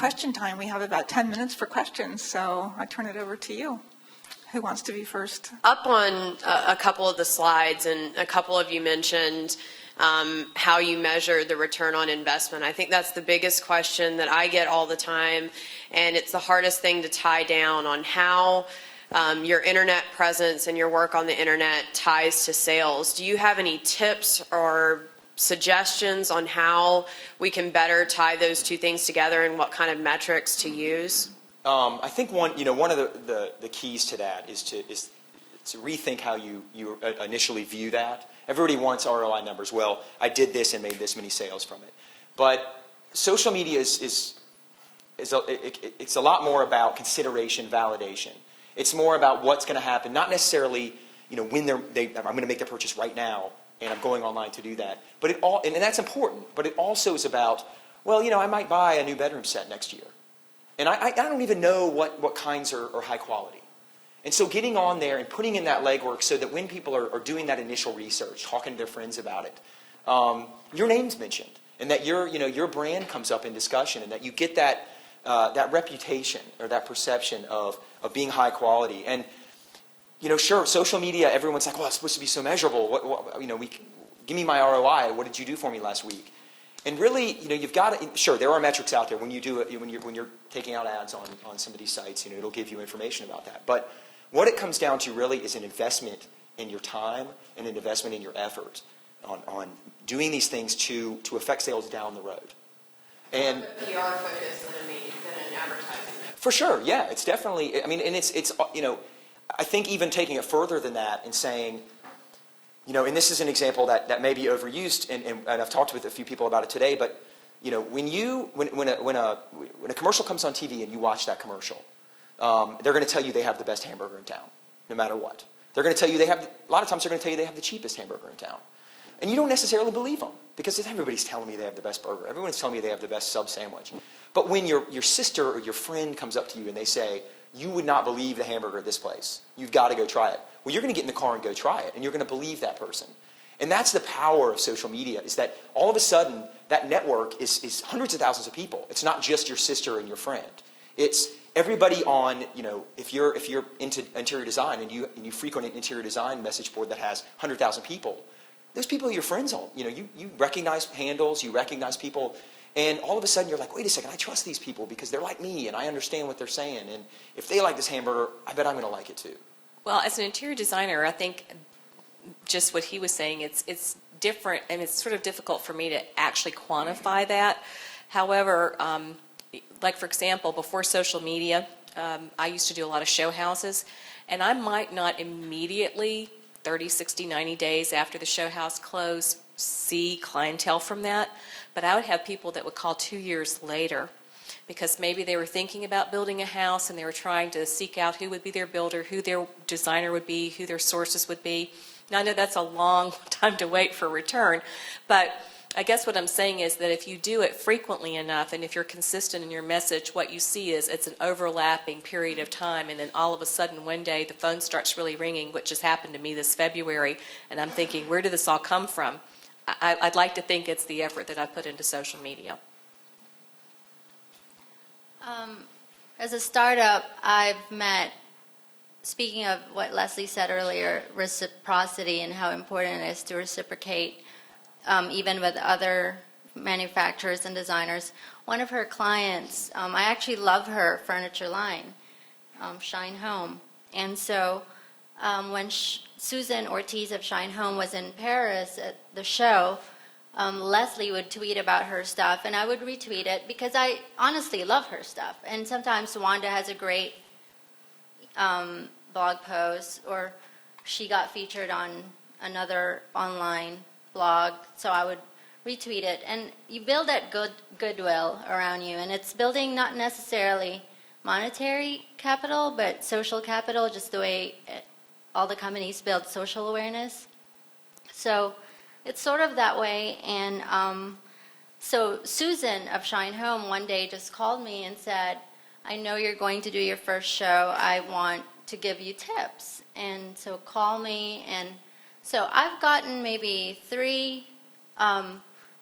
question time. We have about 10 minutes for questions, so I turn it over to you. Who wants to be first? Up on a couple of the slides, and a couple of you mentioned how you measure the return on investment. I think that's the biggest question that I get all the time, and it's the hardest thing to tie down on how your internet presence and your work on the internet ties to sales. Do you have any tips or suggestions on how we can better tie those two things together and what kind of metrics to use? I think one of the keys to that is to rethink how you initially view that. Everybody wants ROI numbers. Well, I did this and made this many sales from it. But social media it's a lot more about consideration, validation. It's more about what's going to happen, not necessarily when I'm going to make the purchase right now and I'm going online to do that. But and that's important. But it also is about, well, I might buy a new bedroom set next year. And I don't even know what kinds are high quality. And so getting on there and putting in that legwork so that when people are doing that initial research, talking to their friends about it, your name's mentioned, and that your brand comes up in discussion, and that you get that reputation or that perception of being high quality. And sure, social media, everyone's like, well, it's supposed to be so measurable. Give me my ROI. What did you do for me last week? And really, you've got to, sure, there are metrics out there when you do it, when you're taking out ads on some of these sites, it'll give you information about that. But what it comes down to really is an investment in your time and an investment in your effort on doing these things to affect sales down the road. And PR focus than an advertising. For sure, yeah, it's definitely. And it's I think even taking it further than that and saying, and this is an example that may be overused, and I've talked with a few people about it today. But when a commercial comes on TV and you watch that commercial, they're going to tell you they have the best hamburger in town, no matter what. They're going to tell you a lot of times they're going to tell you they have the cheapest hamburger in town. And you don't necessarily believe them, because everybody's telling me they have the best burger. Everyone's telling me they have the best sub sandwich. But when your sister or your friend comes up to you and they say, you would not believe the hamburger at this place, you've got to go try it. Well, you're going to get in the car and go try it, and you're going to believe that person. And that's the power of social media, is that all of a sudden that network is hundreds of thousands of people. It's not just your sister and your friend. It's everybody on, if you're into interior design and you frequent an interior design message board that has 100,000 people, those people are your friends all. You recognize handles, you recognize people, and all of a sudden you're like, wait a second, I trust these people because they're like me and I understand what they're saying. And if they like this hamburger, I bet I'm going to like it too. Well, as an interior designer, I think just what he was saying, it's different, and it's sort of difficult for me to actually quantify that. However, like for example, before social media, I used to do a lot of show houses, and I might not immediately 30, 60, 90 days after the show house closed see clientele from that, but I would have people that would call 2 years later because maybe they were thinking about building a house and they were trying to seek out who would be their builder, who their designer would be, who their sources would be. Now I know that's a long time to wait for return, but I guess what I'm saying is that if you do it frequently enough and if you're consistent in your message, what you see is it's an overlapping period of time, and then all of a sudden one day the phone starts really ringing, which has happened to me this February, and I'm thinking, where did this all come from? I'd like to think it's the effort that I put into social media. As a startup, I've met, speaking of what Leslie said earlier, reciprocity and how important it is to reciprocate even with other manufacturers and designers. One of her clients, I actually love her furniture line, Shine Home. And so when Susan Ortiz of Shine Home was in Paris at the show, Leslie would tweet about her stuff, and I would retweet it because I honestly love her stuff. And sometimes Wanda has a great blog post, or she got featured on another online blog, so I would retweet it. And you build that goodwill around you, and it's building not necessarily monetary capital, but social capital, just the way all the companies build social awareness. So it's sort of that way. And so Susan of Shine Home one day just called me and said, I know you're going to do your first show. I want to give you tips. And so call me. And so I've gotten maybe 3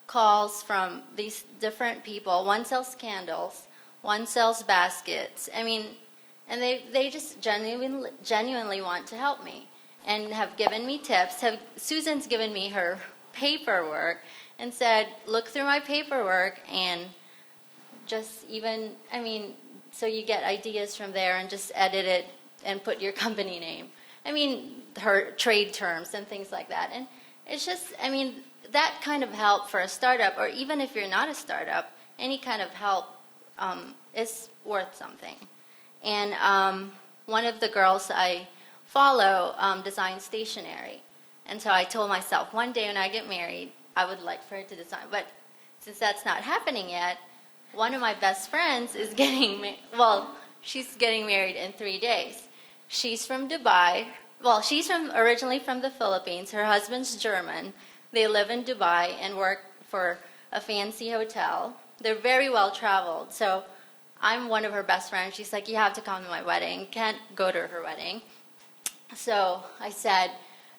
calls from these different people. One sells candles, one sells baskets. I mean, and they just genuinely want to help me and have given me tips. Susan's given me her paperwork and said, look through my paperwork and just even, I mean, so you get ideas from there and just edit it and put your company name. I mean, her trade terms and things like that. And it's just, I mean, that kind of help for a startup, or even if you're not a startup, any kind of help is worth something. And one of the girls I follow designs stationery. And so I told myself, one day when I get married, I would like for her to design. But since that's not happening yet, one of my best friends is she's getting married in 3 days. She's from Dubai. Well, she's originally from the Philippines. Her husband's German. They live in Dubai and work for a fancy hotel. They're very well traveled. So I'm one of her best friends. She's like, you have to come to my wedding. Can't go to her wedding. So I said,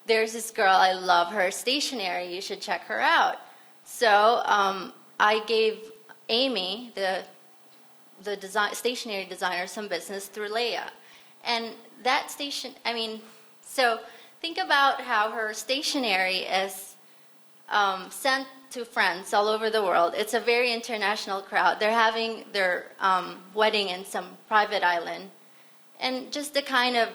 there's this girl, I love her stationery. You should check her out. So I gave Amy, the stationery designer, some business through Leia. And that so think about how her stationery is sent to friends all over the world. It's a very international crowd. They're having their wedding in some private island. And just the kind of,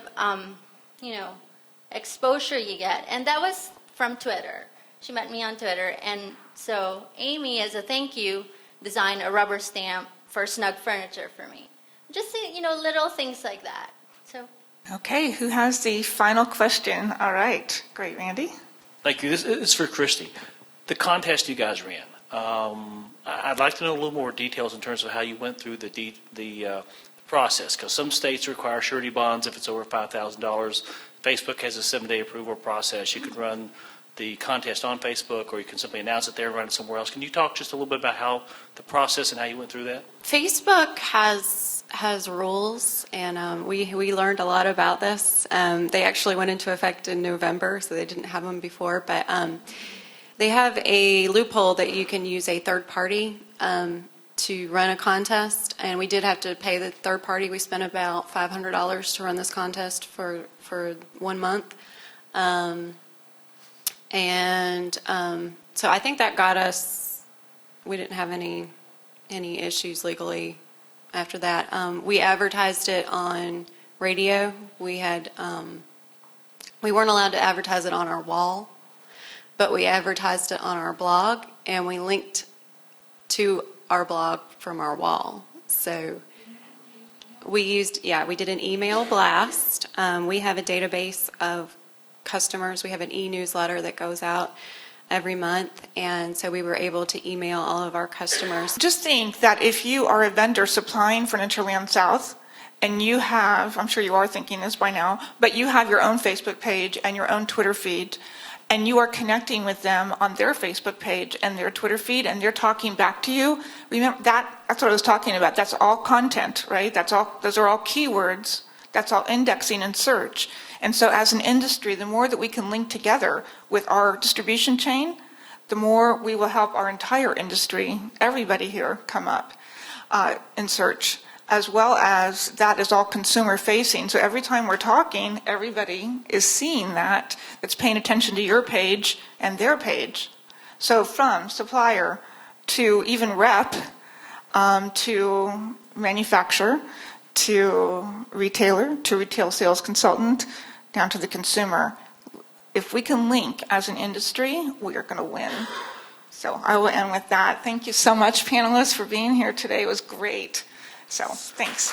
exposure you get. And that was from Twitter. She met me on Twitter. And so Amy, as a thank you, designed a rubber stamp for Snug Furniture for me. Just, little things like that. So. Okay, who has the final question? All right, great, Randy. Thank you. This is for Christy. The contest you guys ran, I'd like to know a little more details in terms of how you went through the process, because some states require surety bonds if it's over $5,000. Facebook has a 7-day approval process. You can run the contest on Facebook, or you can simply announce it there and run it somewhere else. Can you talk just a little bit about how the process and how you went through that? Facebook has rules, and we learned a lot about this. They actually went into effect in November, so they didn't have them before. But they have a loophole that you can use a third party to run a contest, and we did have to pay the third party. We spent about $500 to run this contest for 1 month. So I think that got us, we didn't have any issues legally after that. We advertised it on radio. We weren't allowed to advertise it on our wall, but we advertised it on our blog, and we linked to our blog from our wall. So we did an email blast. We have a database of customers. We have an e-newsletter that goes out every month, and so we were able to email all of our customers. Just think that if you are a vendor supplying Furnitureland South, and you have, I'm sure you are thinking this by now, but you have your own Facebook page and your own Twitter feed, and you are connecting with them on their Facebook page and their Twitter feed, and they're talking back to you. Remember, that's what I was talking about. That's all content, right? Those are all keywords. That's all indexing and search. And so as an industry, the more that we can link together with our distribution chain, the more we will help our entire industry, everybody here, come up in search, as well as that is all consumer facing. So every time we're talking, everybody is seeing that, that's paying attention to your page and their page. So from supplier to even rep, to manufacturer, to retailer, to retail sales consultant, down to the consumer. If we can link as an industry, we are going to win. So I will end with that. Thank you so much, panelists, for being here today. It was great. So thanks.